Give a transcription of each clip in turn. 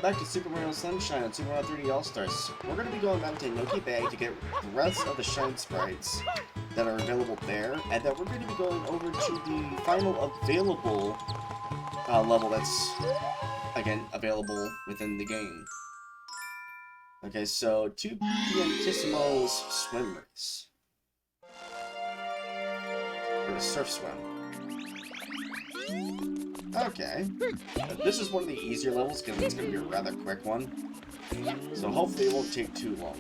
welcome back to Super Mario Sunshine on Super Mario 3D All-Stars. We're going to be going back to Noki Bay to get the rest of the Shine Sprites that are available there, and then we're going to be going over to the final available level that's, again, available within the game. Okay, so 2 Pianissimo's swim race. Or a surf swim. Okay. This is one of the easier levels because it's going to be a rather quick one. So hopefully it won't take too long.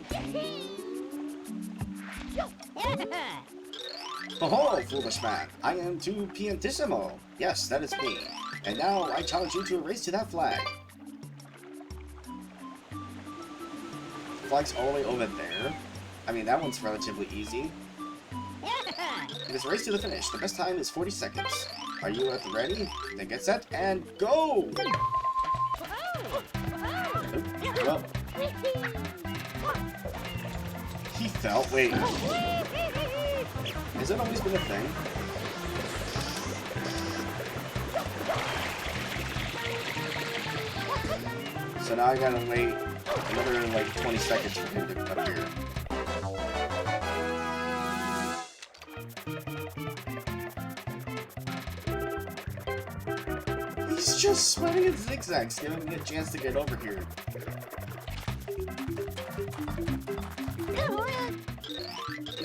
Oh, foolish man. I am 2 Pianissimo. Yes, that is me. And now I challenge you to a race to that flag. Flag's all the way over there. I mean, that one's relatively easy. It is a race to the finish. The best time is 40 seconds. Are you at the ready? Then get set and go! Well, he fell. Wait. Has that always been a thing? So now I gotta wait another like 20 seconds for him to come up here. He's just sweating in zigzags, giving me a chance to get over here.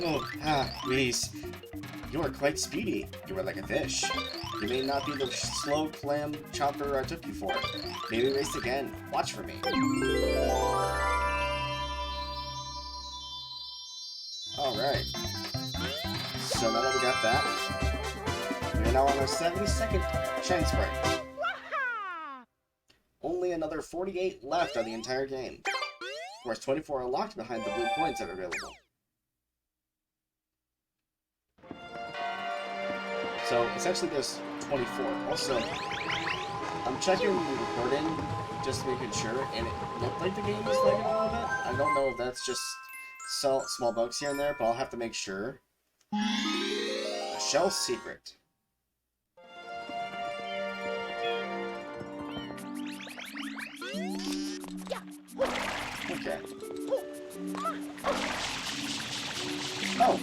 Oh, Reese. You are quite speedy. You are like a fish. You may not be the slow clam chopper I took you for. Maybe race again. Watch for me. Alright. So now that we got that, we are now on our 72nd Shine Sprite. Only another 48 left on the entire game. Of course, 24 are locked behind the blue coins that are available. So, essentially there's 24. Also, I'm checking the recording, just making sure, and it looked like the game was lagging a little bit. I don't know if that's just small bugs here and there, but I'll have to make sure. A shell secret. Okay. Oh,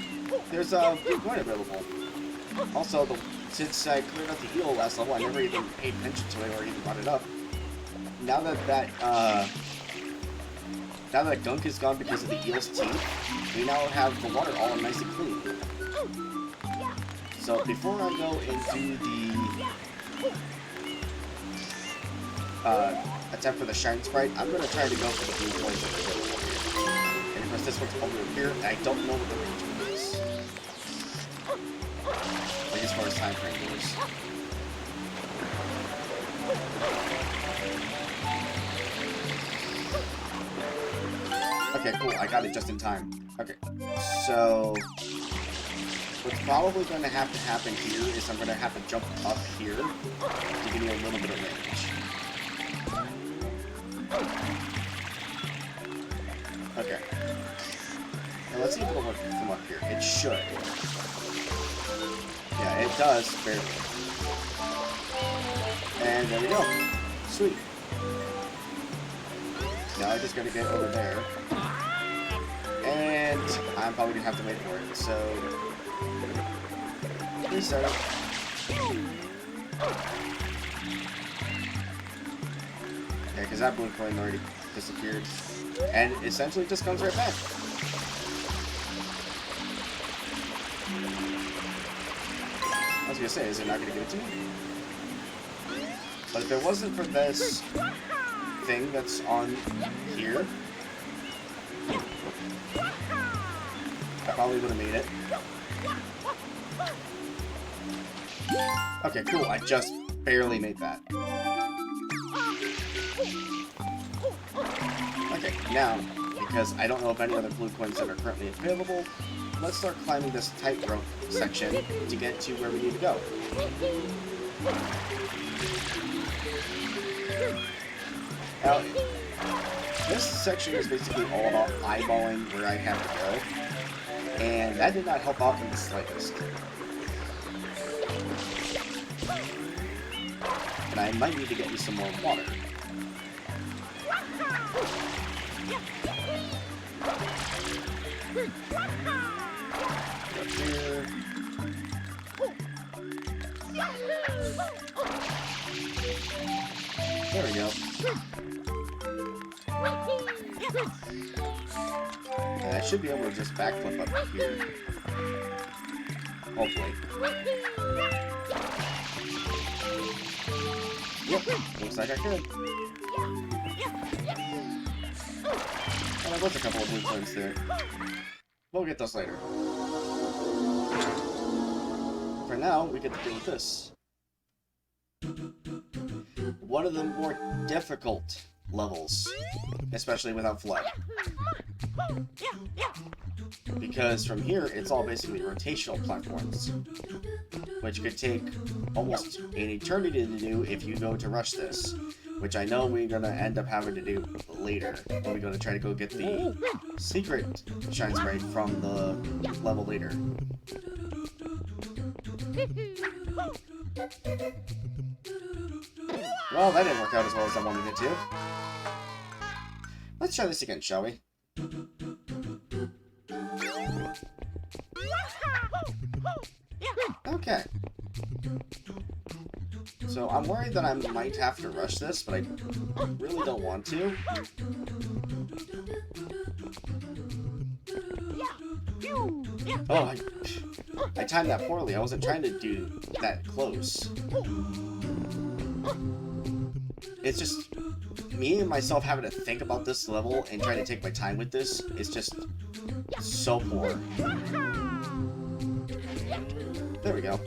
there's a blue coin available. Also, since I cleared out the eel last level, I never even paid attention to it or even brought it up. Now that gunk is gone because of the eel's teeth, we now have the water all nice and clean. So before I go into the attempt for the Shine Sprite, I'm going to try to go for the blue coins that are available here. And of course this one's over here, and I don't know what the range is. Like as far as time frame goes. Okay, cool, I got it just in time. Okay, so what's probably going to have to happen here is I'm going to have to jump up here to give me a little bit of range. Okay. Now let's see if it'll work from up here. It should. Yeah, it does, barely. And there we go. Sweet. Now I just gotta get over there. And I'm probably gonna have to wait for it, so... restart. Yeah, because that blue coin already disappeared. And essentially just comes right back. I was gonna say, is it not gonna give it to me? But if it wasn't for this thing that's on here, I probably would have made it. Okay, cool. I just barely made that. Okay, now, because I don't know of any other blue coins that are currently available, let's start climbing this tightrope section to get to where we need to go. Now, this section is basically all about eyeballing where I have to go, and that did not help out in the slightest. And I might need to get you some more water. Up here. There we go. And I should be able to just backflip up here. Hopefully. Yep, looks like I could. And there was a couple of blue coins there. We'll get those later. For now, we get to deal with this. One of the more difficult levels, especially without flood. Because from here, it's all basically rotational platforms, which could take almost an eternity to do if you go to rush this, which I know we're going to end up having to do later, when we go to try to go get the secret shine sprite from the level later. Well, that didn't work out as well as I wanted it to. Let's try this again, shall we? Okay. So I'm worried that I might have to rush this, but I really don't want to. Oh, I timed that poorly. I wasn't trying to do that close. It's just me and myself having to think about this level and trying to take my time with this is just so poor. There we go.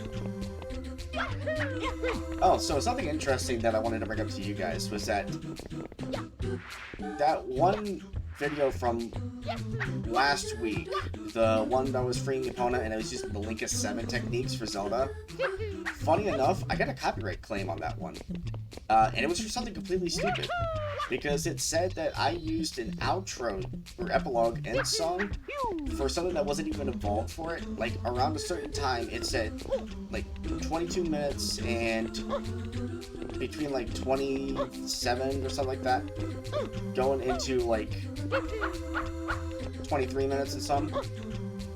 Oh, so something interesting that I wanted to bring up to you guys was that one video from last week, the one that was freeing the opponent and it was using the Linkus 7 techniques for Zelda. Funny enough, I got a copyright claim on that one. And it was for something completely stupid. Because it said that I used an outro or epilogue end song for something that wasn't even involved for it. Like, around a certain time, it said, like, 22 minutes and between, like, 27 or something like that. Going into, like, 23 minutes and some.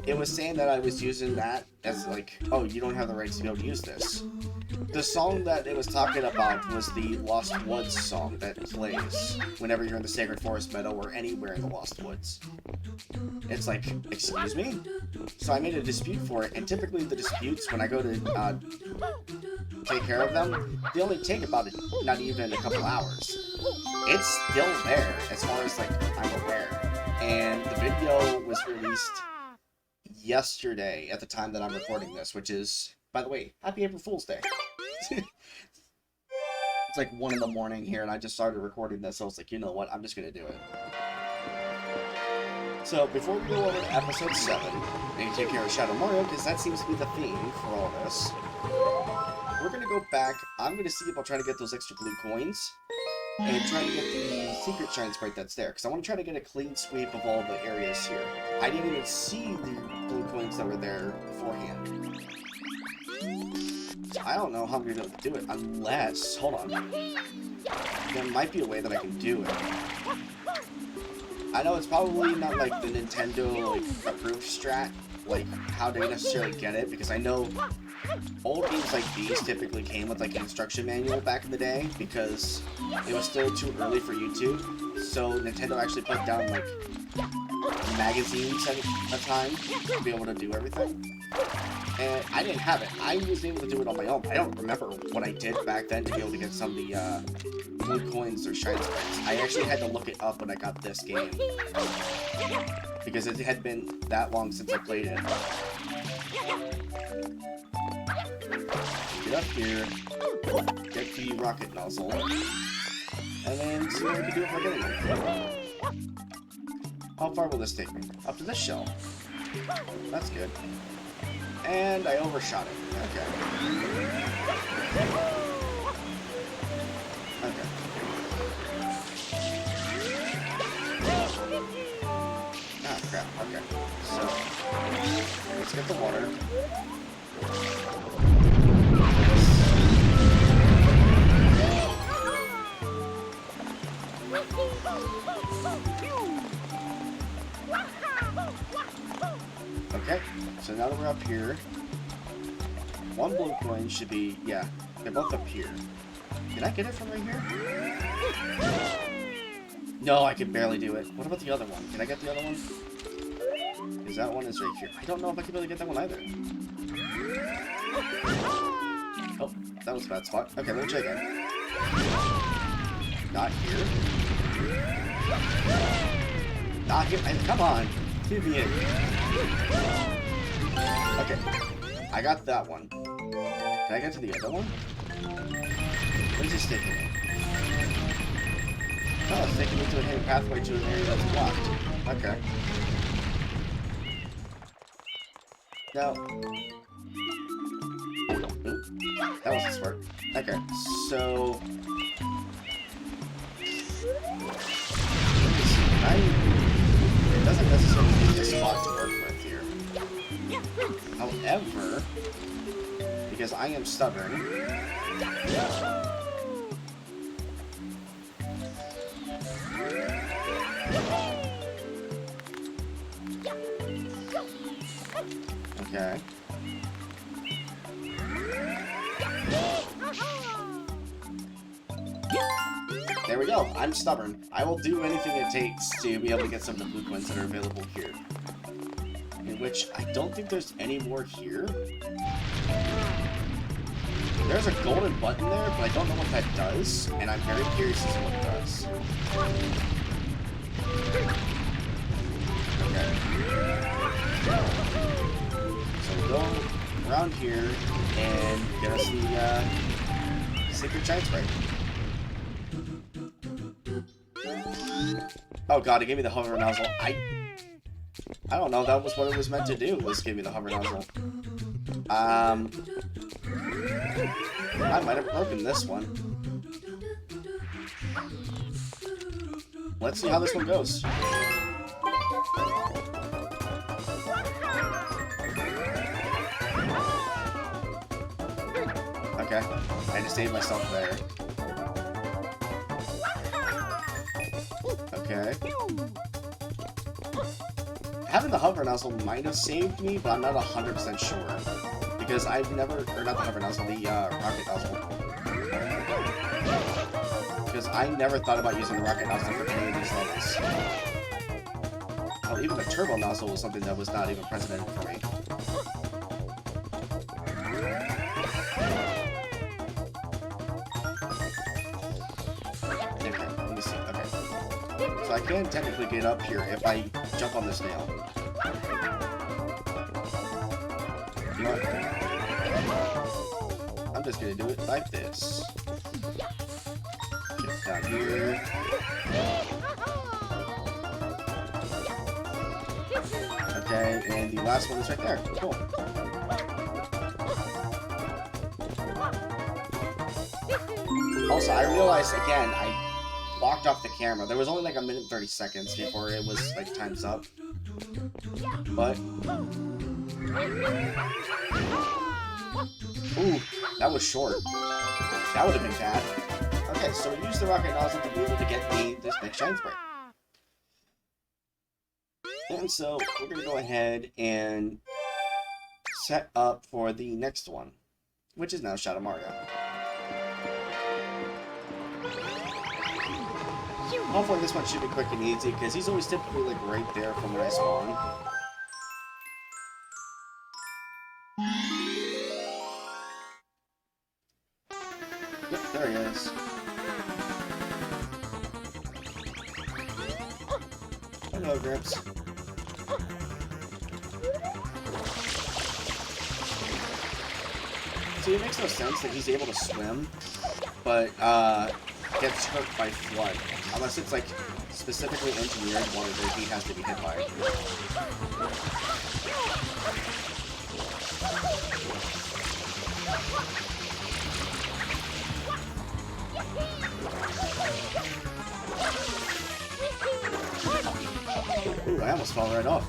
It was saying that I was using that as, like, oh, you don't have the rights to be able to use this. The song that it was talking about was the Lost Woods song that plays whenever you're in the Sacred Forest Meadow or anywhere in the Lost Woods. It's like, excuse me? So I made a dispute for it, and typically the disputes, when I go to take care of them, they only take about not even a couple hours. It's still there, as far as, like, I'm aware. And the video was released yesterday at the time that I'm recording this, which is, by the way, happy April Fool's Day. It's like 1 in the morning here, and I just started recording this, so I was like, you know what, I'm just gonna do it. So, before we go over to episode 7, and take care of Shadow Mario, because that seems to be the theme for all this, we're gonna go back. I'm gonna see if I'll try to get those extra blue coins, and try to get the secret shine sprite that's there, because I want to try to get a clean sweep of all the areas here. I didn't even see the blue coins that were there beforehand. I don't know how I'm going to do it, unless, hold on, there might be a way that I can do it. I know it's probably not like the Nintendo like approved strat, like how they necessarily get it, because I know old games like these typically came with like an instruction manual back in the day, because it was still too early for YouTube, so Nintendo actually put down like magazines at a time to be able to do everything. And I didn't have it. I was able to do it on my own. I don't remember what I did back then to be able to get some of the blue coins or shine sprites. I actually had to look it up when I got this game, because it had been that long since I played it. Get up here, get the rocket nozzle, and then see what I can do if I get it. How far will this take me? Up to this shell. That's good. And I overshot it. Okay. Okay. Ah, crap. Okay. So, let's get the water. up here. One blue coin should be, yeah, they're both up here. Can I get it from right here? No, I can barely do it. What about the other one? Can I get the other one? Because that one is right here. I don't know if I can really get that one either. Oh, that was a bad spot. Okay, let me try again. Not here. Not here. Come on. Give me it. Okay. I got that one. Can I get to the other one? What is this taking me? Oh, it's taking me to a hidden pathway to an area that's blocked. Okay. Now... Oop, that wasn't smart. Okay, so... It doesn't necessarily need this spot to work with here. However, because I am stubborn... Okay. There we go. I'm stubborn. I will do anything it takes to be able to get some of the blue coins that are available here. In which I don't think there's any more here. There's a golden button there, but I don't know what that does, and I'm very curious as to what it does. Okay. So we'll go around here and get us the Sacred Giant Sprite. Oh god, it gave me the hover nozzle. I don't know, that was what it was meant to do, was give me the hover nozzle. I might have broken this one. Let's see how this one goes. Okay, I just saved myself there. Okay. Having the hover nozzle might have saved me, but I'm not 100% sure. Because I've never, or not the hover nozzle, the rocket nozzle. Because I never thought about using the rocket nozzle for any of these levels. Well, even the turbo nozzle was something that was not even present for me. Okay, let me see, okay. So I can technically get up here if I jump on this nail. You know what? I'm just gonna do it like this. Get down here. Okay, and the last one is right there. Cool. Also, I realized again, I locked off the camera. There was only like a minute and 30 seconds before it was like time's up. But ooh, that was short. That would have been bad. Okay, so we used the rocket nozzle to be able to get this next shine spray. And so we're gonna go ahead and set up for the next one, which is now Shadow Mario. Hopefully this one should be quick and easy, because he's always typically like right there from where I spawn. Yep, there he is. Hello, Gramps. See, it makes no sense that he's able to swim, but gets hurt by flood. Unless it's like specifically engineered one that he has to be hit by. Ooh, I almost fell right off.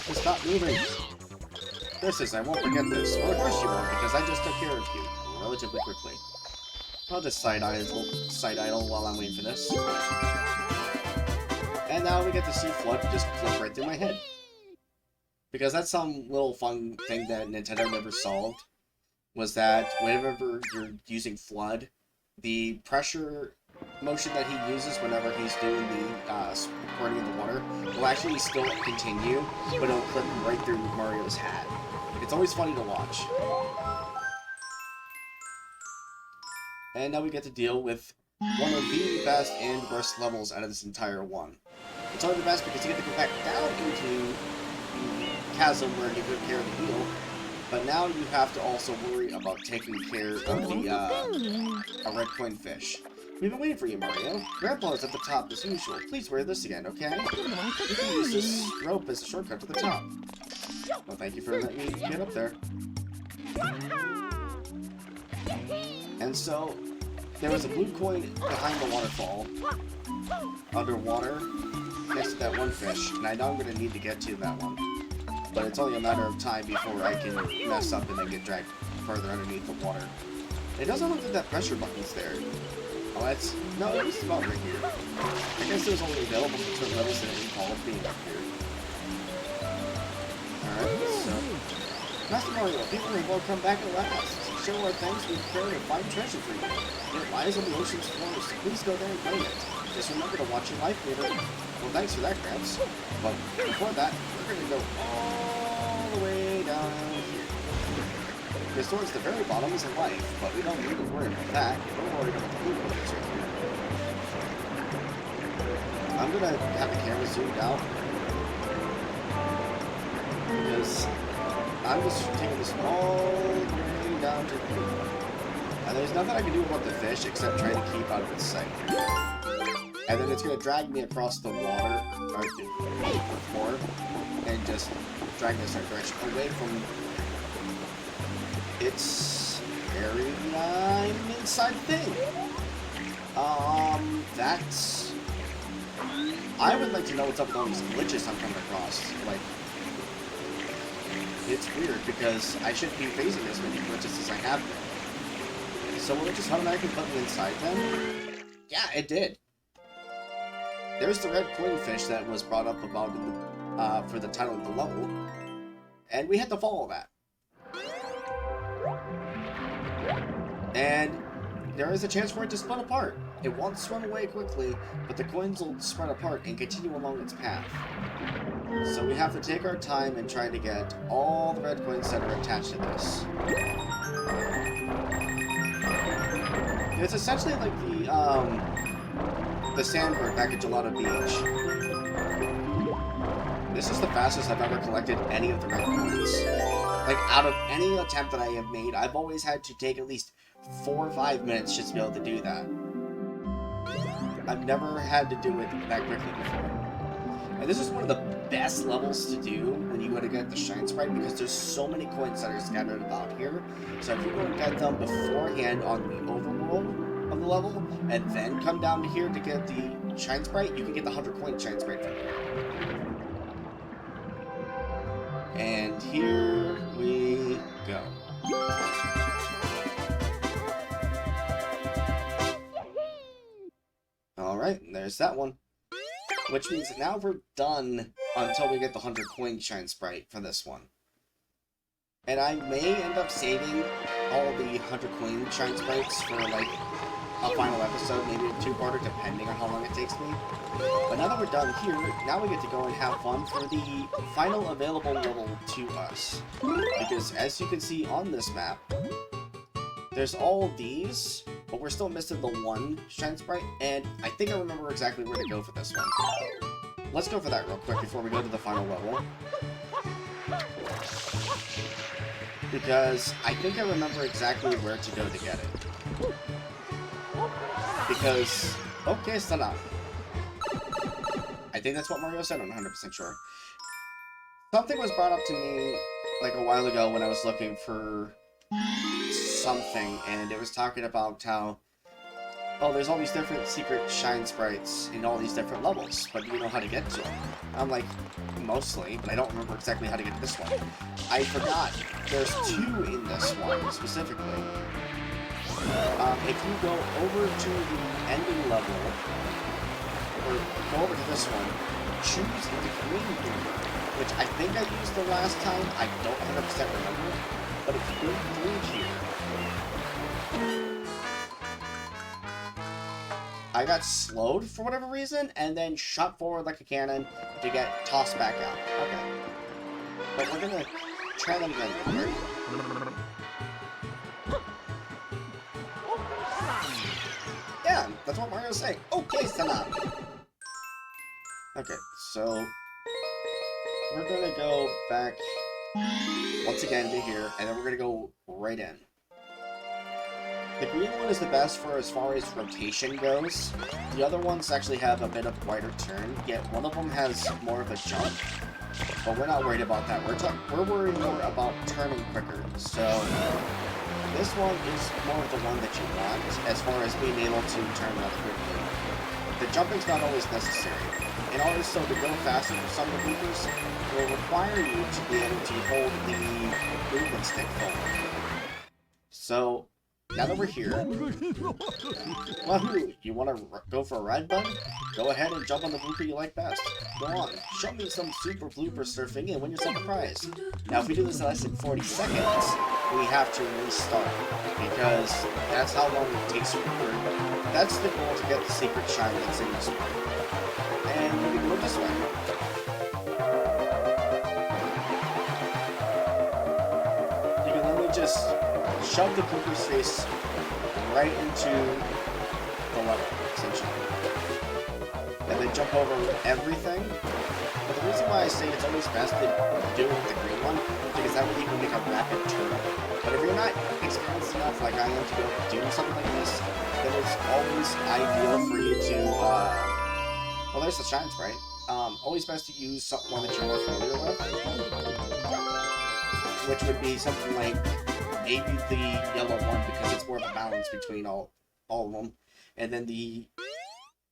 Just stop moving. This is, I won't forget this. Well, of course you won't, because I just took care of you relatively quickly. I'll just side idle while I'm waiting for this. And now we get to see Flood just clip right through my head. Because that's some little fun thing that Nintendo never solved. Was that whenever you're using Flood, the pressure motion that he uses whenever he's doing the squirting in the water will actually still continue, but it'll clip right through Mario's hat. It's always funny to watch. And now we get to deal with one of the best and worst levels out of this entire one. It's only the best because you get to go back down into the chasm where you took care of the wheel, but now you have to also worry about taking care of the a red coin fish. We've been waiting for you, Mario. Grandpa is at the top as usual. Please wear this again, okay? You can use this rope as a shortcut to the top. Well, thank you for letting me get up there. And so, there was a blue coin behind the waterfall, underwater, next to that one fish, and I know I'm going to need to get to that one. But it's only a matter of time before I can mess up and then get dragged further underneath the water. It doesn't look like that pressure button's there. Oh, that's... no, it's about right here. I guess it was only available for certain levels that I didn't call it being up here. Alright, so... Master Mario, people have all come back at last. Show our thanks, we've prepared a fine treasure for you. It lies on the ocean's floor, so please go there and claim it. Just remember to watch your life meter. Well, thanks for that, Gramps. But before that, we're going to go all the way down here. Because towards the very bottom is a life, but we don't need to worry about that. We're worried about the blue ones right here. I'm going to have the camera zoomed out. Because I'm just taking this all the way down to here. And there's nothing I can do about the fish except try to keep out of its sight. And then it's going to drag me across the water, or the floor, and just drag me in a certain direction away from its area inside thing. That's... I would like to know what's up with all these glitches I'm coming across. Like, it's weird because I shouldn't be facing as many glitches as I have been. So will it just automatically put me inside them? Yeah, it did. There's the red coin fish that was brought up about in the, for the title of the level, and we had to follow that. And there is a chance for it to split apart. It won't swim away quickly, but the coins will spread apart and continue along its path. So we have to take our time and try to get all the red coins that are attached to this. It's essentially like the sandbird back at Gelato Beach. This is the fastest I've ever collected any of the red coins. Like, out of any attempt that I have made, I've always had to take at least 4 or 5 minutes just to be able to do that. I've never had to do it that quickly before. And this is one of the best levels to do when you go to get the Shine Sprite, because there's so many coins that are scattered about here. So if you go to get them beforehand on the overworld of the level, and then come down to here to get the Shine Sprite, you can get the 100 coin Shine Sprite from here. And here we go. Alright, there's that one. Which means now we're done until we get the 100 coin Shine Sprite for this one. And I may end up saving all the 100 coin Shine Sprites for, like, a final episode, maybe a 2-parter, depending on how long it takes me. But now that we're done here, now we get to go and have fun for the final available level to us. Because as you can see on this map, there's all of these, but we're still missing the one Shine Sprite, and I think I remember exactly where to go for this one. Let's go for that real quick before we go to the final level. Because I think I remember exactly where to go to get it. Because... okay, stand up. I think that's what Mario said, I'm 100% sure. Something was brought up to me, like, a while ago when I was looking for something, and it was talking about how, oh, there's all these different secret Shine Sprites in all these different levels, but do you know how to get to them? I'm like, mostly, but I don't remember exactly how to get to this one. I forgot. There's 2 in this one, specifically. if you go over to the ending level, or go over to this one, choose the green blooper, which I think I used the last time. I don't 100% remember, but if you go through here, I got slowed for whatever reason, and then shot forward like a cannon to get tossed back out. Okay. But we're gonna try them again real quick. Yeah, that's what Mario's saying. Okay, Sana. Okay, so we're gonna go back once again to here, and then we're gonna go right in. The green one is the best for as far as rotation goes. The other ones actually have a bit of wider turn, yet one of them has more of a jump. But we're not worried about that. We're worried more about turning quicker. So this one is more of the one that you want as far as being able to turn rather quickly. The jumping's not always necessary. In order so to go faster for some of the bloopers, it will require you to be able to hold the movement stick forward. So now that we're here, wahoo! You want to go for a ride, bud? Go ahead and jump on the blooper you like best. Go on, show me some super blooper surfing and win yourself a prize. Now, if we do this in less than 40 seconds, we have to restart, because that's how long it takes for. That's the goal, to get the secret shine that's in this one. And we can go this way. You can literally just shove the blooper's face right into the level, essentially. And then jump over everything. But the reason why I say it's always best to do it with the green one, because that way you can make a rapid turn. But if you're not experienced enough like I am to go do something like this, then it's always ideal for you to, well, there's the shine sprite. Always best to use one that you're more familiar with. Which would be something like maybe the yellow one, because it's more of a balance between all of them. And then the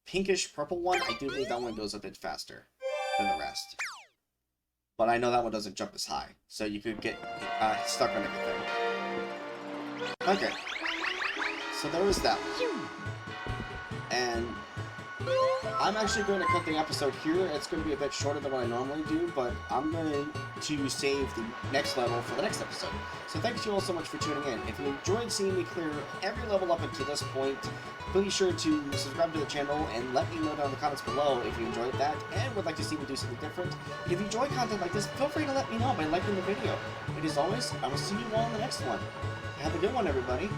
pinkish purple one, I do believe that one goes a bit faster than the rest. But I know that one doesn't jump as high, so you could get stuck on everything. Okay, so there was that one. And I'm actually going to cut the episode here. It's going to be a bit shorter than what I normally do, but I'm going to save the next level for the next episode. So thank you all so much for tuning in. If you enjoyed seeing me clear every level up until this point, please sure to subscribe to the channel and let me know down in the comments below if you enjoyed that and would like to see me do something different. If you enjoy content like this, feel free to let me know by liking the video. And as always, I will see you all in the next one. Have a good one, everybody.